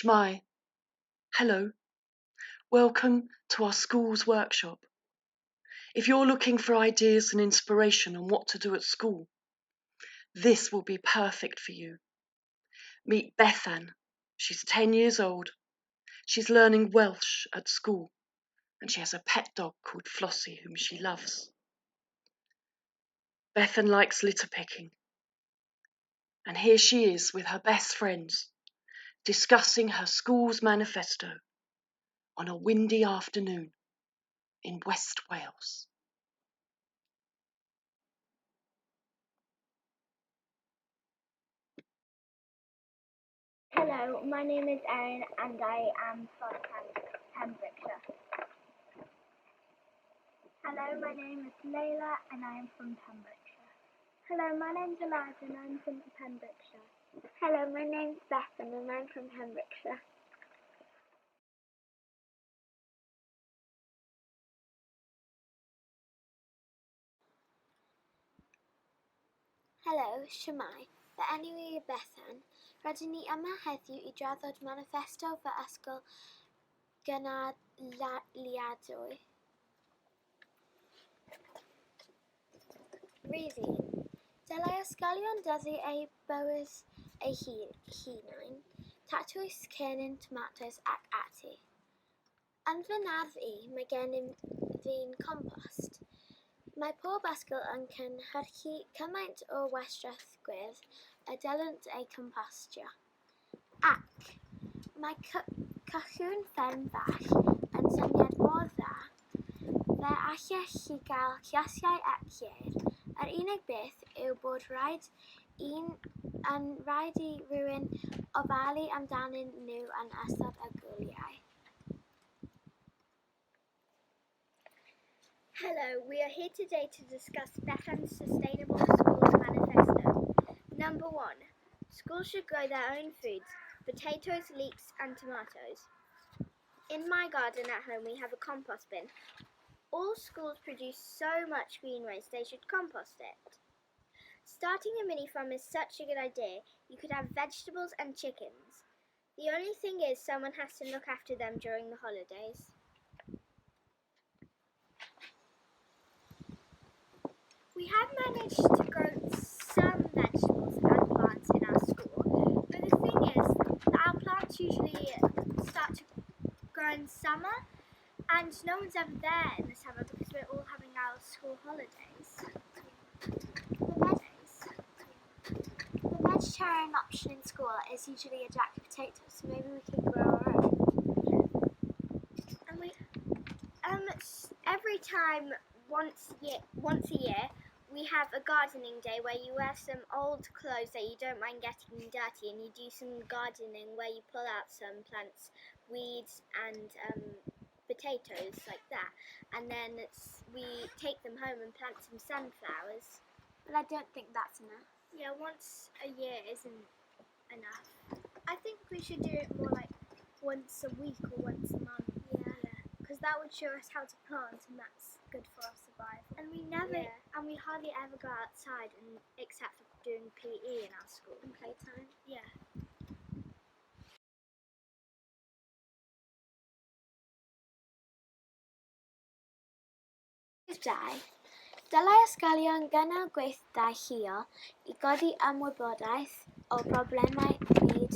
Shmai, hello. Welcome to our school's workshop. If you're looking for ideas and inspiration on what to do at school, this will be perfect for you. Meet Bethan. She's 10 years old. She's learning Welsh at school, and she has a pet dog called Flossie whom she loves. Bethan likes litter picking, and here she is with her best friends, discussing her school's manifesto on a windy afternoon in West Wales. Hello, my name is Erin and I am from Pembrokeshire. Hello, my name is Layla and I am from Pembrokeshire. Hello, my name's Eliza and I'm from Pembrokeshire. Hello, my name's Bethan and I'm from Pembrokeshire. Helo, shwmai. Fy enw i Bethan. Rydyn ni yma heddiw I drafod manifesto fy ysgol gynadliadwy. Rhif 1. Dylai ysgolion dyddu eu bywyd eu hunain, tatws, cennin, tomatos ac ati. Yn fy narf I, mae gennym ddyn compost. Mae pob ysgol yn cynhyrchu cymaint o westraeth gwyrdd y dylent eu compostio. Ac mae cychwyn fferm fach yn syniad mor dda. Fe allech chi gael llysiau ac ieir. Yr unig beth yw bod rhaid I rhywun ofalu amdanyn nhw yn ystod y gwyliau. Hello, we are here today to discuss Bethan's Sustainable Schools Manifesto. Number 1. Schools should grow their own foods, potatoes, leeks and tomatoes. In my garden at home we have a compost bin. All schools produce so much green waste they should compost it. Starting a mini farm is such a good idea. You could have vegetables and chickens. The only thing is someone has to look after them during the holidays. We have managed to grow some vegetables and plants in our school, but the thing is that our plants usually start to grow in summer and no one's ever there in the summer because we're all having our school holidays. The vegetarian option in school is usually a jack potato, so maybe we can grow our own. And we, every time once a year, we have a gardening day where you wear some old clothes that you don't mind getting dirty and you do some gardening where you pull out some plants, weeds and potatoes like that, and then we take them home and plant some sunflowers. But I don't think that's enough. Yeah, once a year isn't enough. I think we should do it more like once a week or once a month. Yeah, because that would show us how to plant and that's good for our survival. And we hardly ever go outside except for doing PE in our school. And playtime. Yeah. Rhif 2. Dylai ysgolion gynnal gweithdai lleol I godi ymwybodaeth o broblemau byd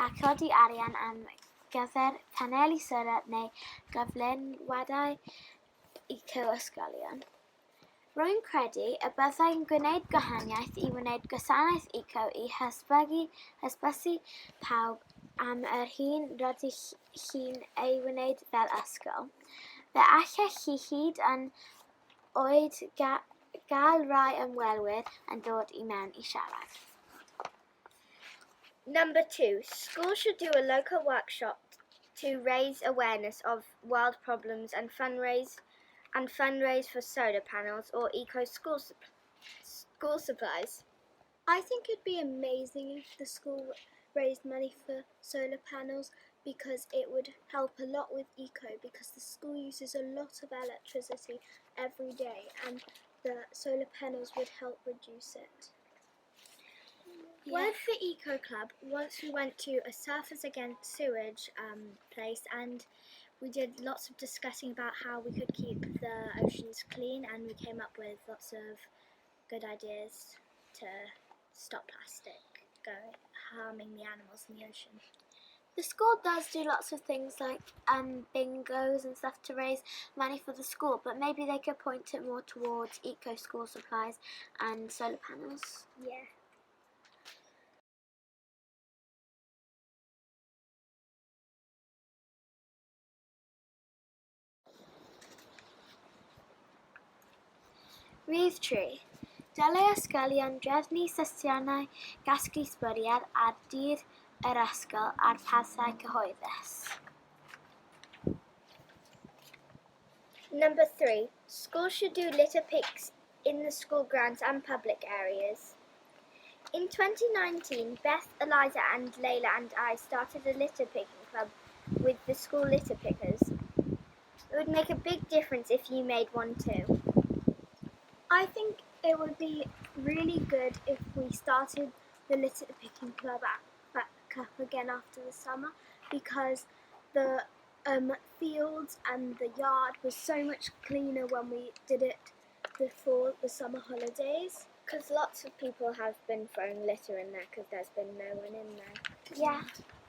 a codi arian am gyfer paneli solar neu gyflenwadau eco-ysgolion. Rwy'n credu y byddai'n gwneud gwahaniaeth I wneud gwasanaeth eco I hysbysu pawb am yr hyn rydych chi'n ei wneud fel ysgol. Fe allech chi hyd yn oed gael rai ymwelwyr yn dod I mewn I siarad. Number 2. Schools should do a local workshop to raise awareness of world problems and fundraise for solar panels or eco school supplies. I think it'd be amazing if the school raised money for solar panels because it would help a lot with eco because the school uses a lot of electricity every day and the solar panels would help reduce it. With the Eco Club, once we went to a Surfers Against Sewage place, and we did lots of discussing about how we could keep the oceans clean, and we came up with lots of good ideas to stop plastic harming the animals in the ocean. The school does do lots of things like bingos and stuff to raise money for the school, but maybe they could point it more towards eco school supplies and solar panels. Yeah. Rhif 3. Dylai ysgolion drefnu sesiynau gasglu sbwriel ar dir yr ysgol ar pathau cyhoeddus. Number 3. Schools should do litter picks in the school grounds and public areas. In 2019, Beth, Eliza and Layla and I started a litter picking club with the school litter pickers. It would make a big difference if you made one too. I think it would be really good if we started the litter picking club back up again after the summer, because the fields and the yard was so much cleaner when we did it before the summer holidays. Because lots of people have been throwing litter in there because there's been no one in there. Yeah,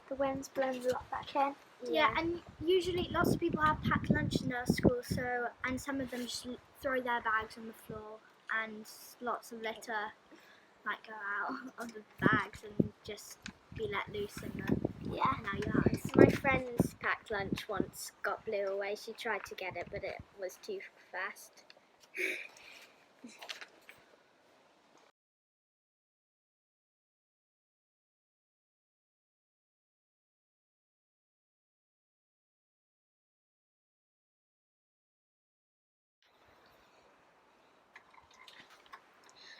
the wind's blown a lot back in. Yeah, and usually lots of people have packed lunch in our school, and some of them just throw their bags on the floor, and lots of litter go out of the bags and just be let loose in our yards. My friend's packed lunch once got blew away. She tried to get it, but it was too fast.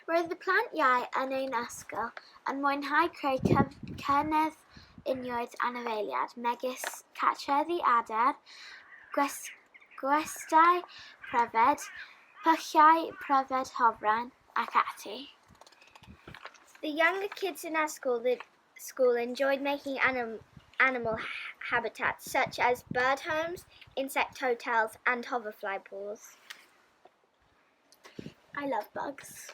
Roedd y plant iau yn ein ysgol yn mwynhau creu cynnydd unioed anifeiliaid megis cartrefi adar, gwestai pryfed, pyllau pryfed hofran ac ati. The younger kids in our school enjoyed making animal habitats such as bird homes, insect hotels and hoverfly pools. I love bugs.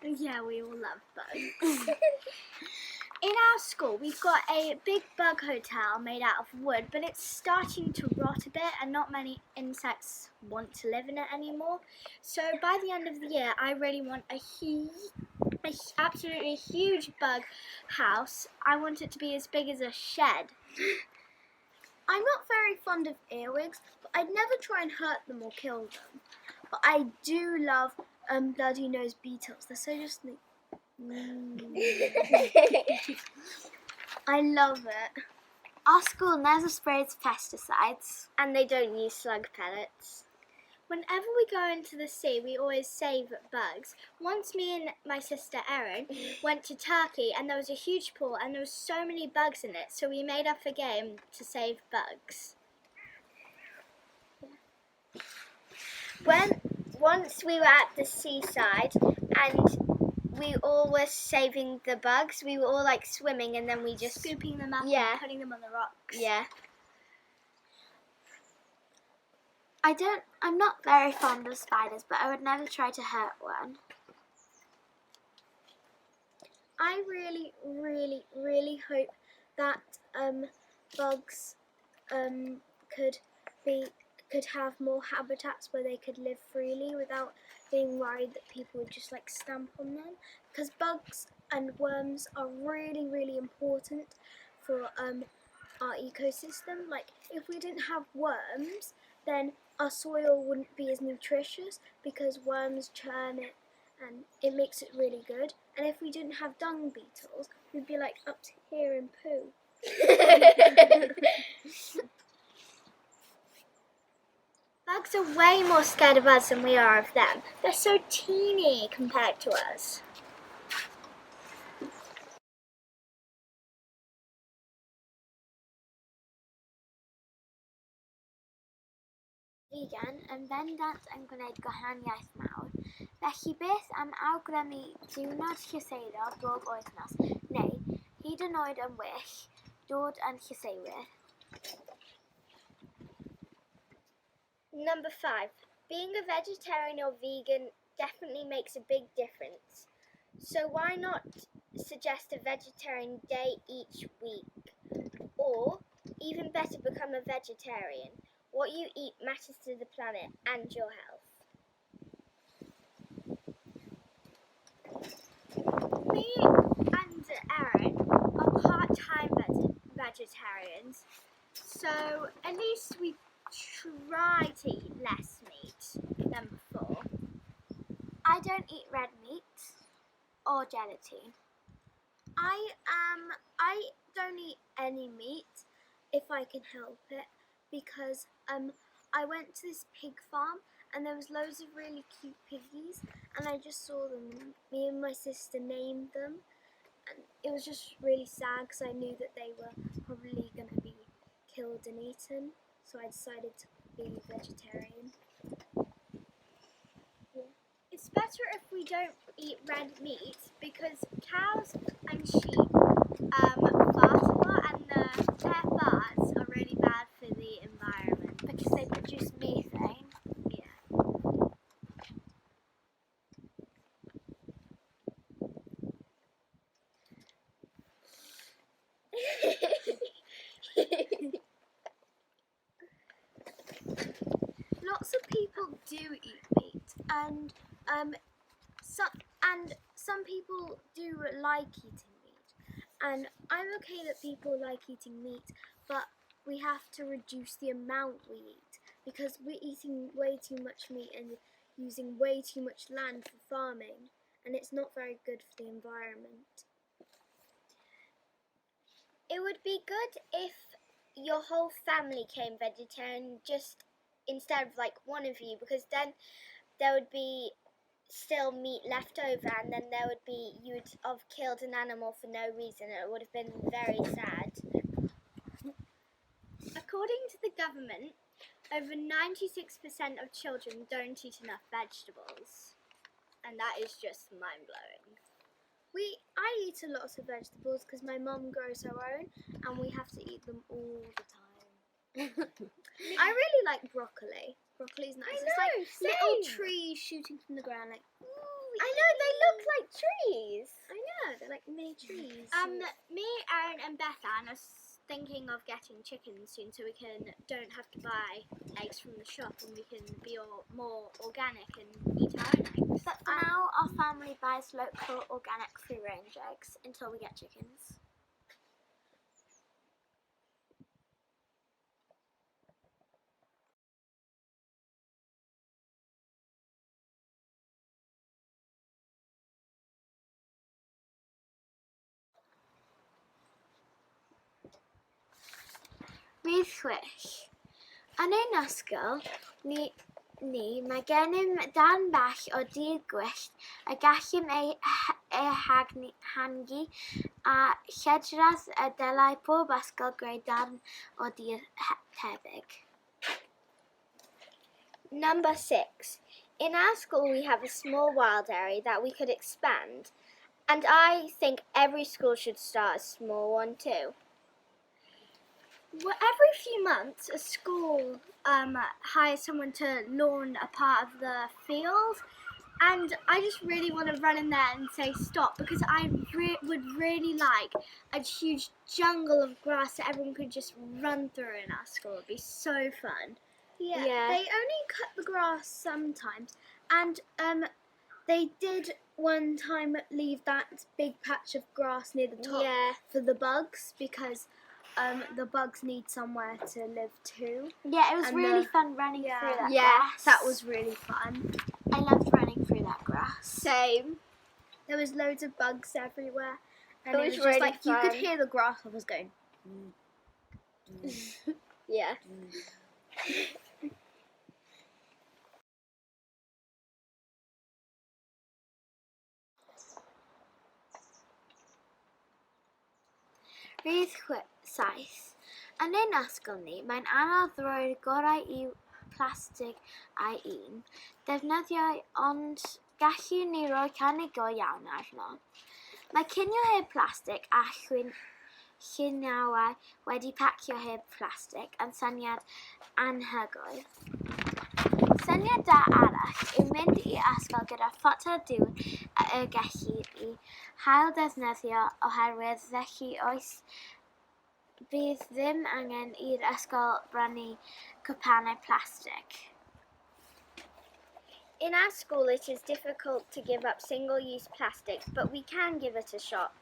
Yeah, we all love bugs. In our school, we've got a big bug hotel made out of wood, but it's starting to rot a bit and not many insects want to live in it anymore. So by the end of the year, I really want a absolutely huge bug house. I want it to be as big as a shed. I'm not very fond of earwigs, but I'd never try and hurt them or kill them. But I do love bloody nose beetles. They're so just like... I love it. Our school never sprays pesticides. And they don't use slug pellets. Whenever we go into the sea, we always save bugs. Once me and my sister Erin went to Turkey, and there was a huge pool and there was so many bugs in it, so we made up a game to save bugs. Once we were at the seaside and we all were saving the bugs, we were all swimming and then we just Scooping them up and putting them on the rocks. Yeah. I'm not very fond of spiders, but I would never try to hurt one. I really, really, really hope that bugs could have more habitats where they could live freely without being worried that people would just stamp on them. Because bugs and worms are really, really important for our ecosystem. If we didn't have worms, then our soil wouldn't be as nutritious, because worms churn it and it makes it really good. And if we didn't have dung beetles, we'd be up to here in poo. Bugs are way more scared of us than we are of them. They're so teeny compared to us. Vegan yn bendant yn gwneud gwahaniaeth mawr. Felly beth am awgrymu diwrnod llyseiro bob wythnos neu hyd yn oed yn well dod yn llysieuwyr. Number 5. Being a vegetarian or vegan definitely makes a big difference. So why not suggest a vegetarian day each week? Or, even better, become a vegetarian. What you eat matters to the planet and your health. Me and Erin are part-time vegetarians, so at least we try to eat less meat than before. I don't eat red meat or gelatin. I don't eat any meat if I can help it, because I went to this pig farm and there was loads of really cute piggies and I just saw them. Me and my sister named them, and it was just really sad because I knew that they were probably going to be killed and eaten, so I decided to be vegetarian. It's better if we don't eat red meat because cows and sheep fart a lot, and their farts are really bad for the environment. Because they produce methane. Yeah. Lots of people do eat meat, and some people do like eating meat, and I'm okay that people like eating meat, but we have to reduce the amount we eat because we're eating way too much meat and using way too much land for farming, and it's not very good for the environment. It would be good if your whole family came vegetarian, just instead of like one of you, because then there would be still meat left over, and then you'd have killed an animal for no reason. It would have been very sad. According to the government, over 96% of children don't eat enough vegetables, and that is just mind-blowing. I eat a lot of vegetables because my mum grows her own, and we have to eat them all the time. I really like broccoli. Broccoli's nice. It's like little trees shooting from the ground, like. I know, they look like trees. I know, they're like mini trees. Me, Erin, and Bethan are thinking of getting chickens soon, so we don't have to buy eggs from the shop, and we can be more organic and eat our own eggs. But for now, our family buys local organic free-range eggs until we get chickens. Rhydd chwech. Yn ein ysgol, mae gennym darn bach o dir gwyllt y gallem ei hangu a lledradd y dylai pob ysgol greu darn o dir tebyg. Number 6. In our school we have a small wild area that we could expand, and I think every school should start a small one too. Well, every few months, a school hires someone to lawn a part of the field, and I just really want to run in there and say stop, because I would really like a huge jungle of grass that everyone could just run through in our school. It'd be so fun. Yeah. They only cut the grass sometimes, and they did one time leave that big patch of grass near the top for the bugs, because the bugs need somewhere to live too. Yeah, it was really fun running through that grass. Yeah, that was really fun. I loved running through that grass. Same. There was loads of bugs everywhere, and It it was was really just like fun. you could hear the grasshoppers going. Yeah. Rhydd 7. Yn ein ysgol ni, mae'n anodd roi'r gorau i plastig a defnyddio, ond gallu ni roi cynnig go iawn arno. Mae cinio heb plastig a lluniau wedi pacio heb plastig yn syniad anhygoel. Syniad da arall yw mynd i ysgol gyda ffotel diwr y gellir i hail defnyddio oherwydd felly oes bydd ddim angen i'r ysgol brynu cwpanau plastig. In our school, it is difficult to give up single-use plastic, but we can give it a shot.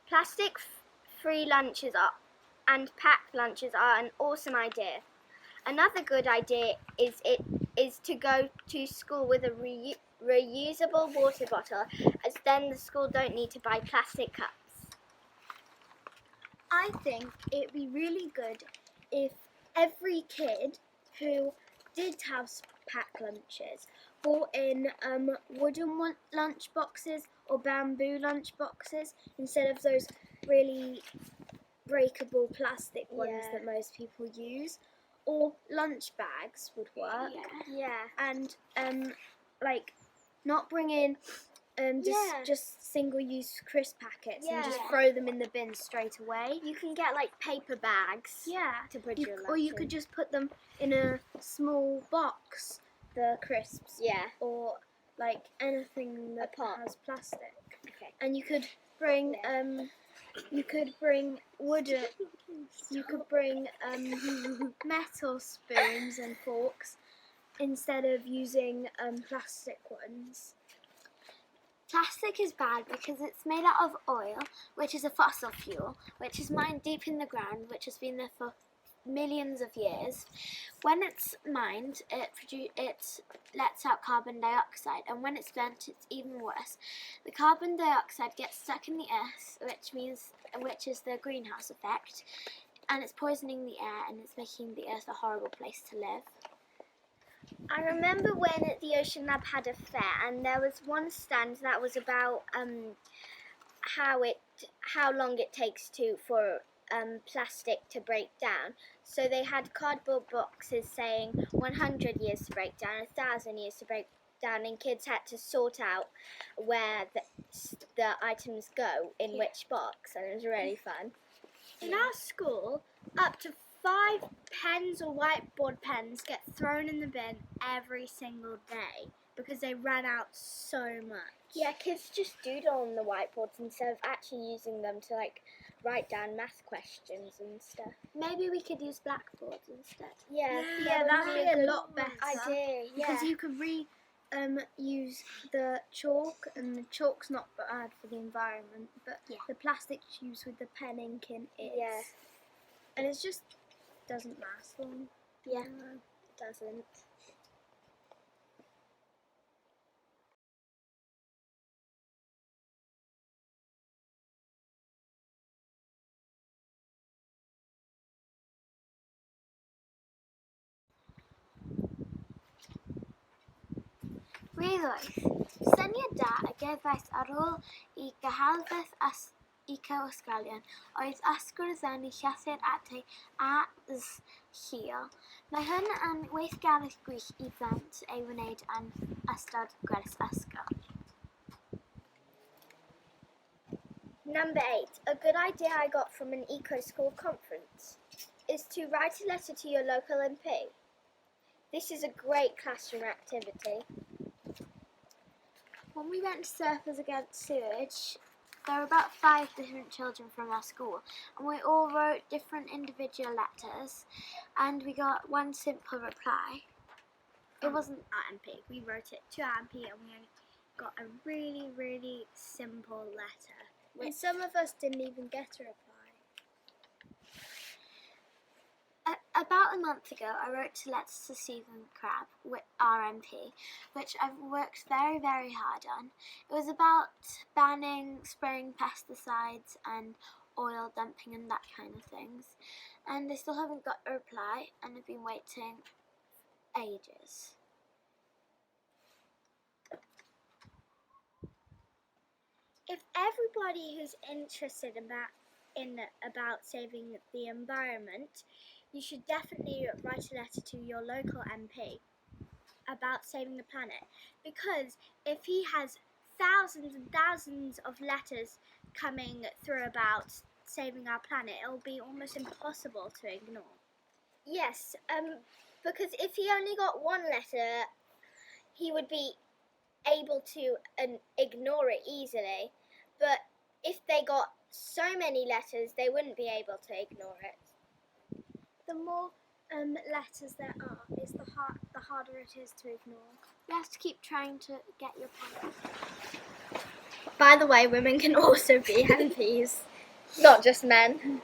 Plastic-free lunches and packed lunches are an awesome idea. Another good idea is to go to school with a reusable water bottle, as then the school don't need to buy plastic cups. I think it'd be really good if every kid who did have packed lunches bought in wooden lunch boxes or bamboo lunch boxes instead of those really breakable plastic ones that most people use. Or lunch bags would work. Yeah. And not bring in just single-use crisp packets and just throw them in the bin straight away. You can get like paper bags. To put your lunch or you in. could just put them in a small box, the crisps. Or like anything that has plastic. Okay. And you could bring wooden. You could bring metal spoons and forks instead of using plastic ones. Plastic is bad because it's made out of oil, which is a fossil fuel, which is mined deep in the ground, which has been there for millions of years. When it's mined, it lets out carbon dioxide, and when it's burnt, it's even worse. The carbon dioxide gets stuck in the earth, which is the greenhouse effect, and it's poisoning the air, and it's making the earth a horrible place to live. I remember when the Ocean Lab had a fair, and there was one stand that was about how long it takes for plastic to break down. So they had cardboard boxes saying 100 years to break down, 1,000 years to break down, and kids had to sort out where the items go in which box, and it was really fun. In our school, up to 5 pens or whiteboard pens get thrown in the bin every single day because they ran out so much. Yeah, kids just doodle on the whiteboards instead of actually using them to write down math questions and stuff. Maybe we could use blackboards instead. Yeah, that'd be a lot better. idea. Because you could use the chalk, and the chalk's not bad for the environment, but the plastic tubes with the pen ink in it. Yeah. And it just doesn't last long. Yeah, it doesn't. Rhywddoedd, syniad da y gerddais ar ôl I gyhalfedd eco-ysgolion oedd ysgrifennu llythyr atau llio. Mae hyn yn weithgaredd gwych I blant ei wneud yn ystod gwers ysgol. Number 8. A good idea I got from an eco-school conference is to write a letter to your local MP. This is a great classroom activity. When we went to Surfers Against Sewage, there were about 5 different children from our school, and we all wrote different individual letters, and we got one simple reply. It wasn't our MP. We wrote it to our MP, and we got a really, really simple letter. And some of us didn't even get a reply. About a month ago, I wrote to Letters to Stephen Crabb, our MP, which I've worked very, very hard on. It was about banning spraying pesticides and oil dumping and that kind of things. And I still haven't got a reply, and I've been waiting ages. If everybody who's interested about saving the environment, you should definitely write a letter to your local MP about saving the planet. Because if he has thousands and thousands of letters coming through about saving our planet, it'll be almost impossible to ignore. Yes, because if he only got one letter, he would be able to ignore it easily. But if they got so many letters, they wouldn't be able to ignore it. The more letters there are, the harder it is to ignore. You have to keep trying to get your point. By the way, women can also be MPs, not just men.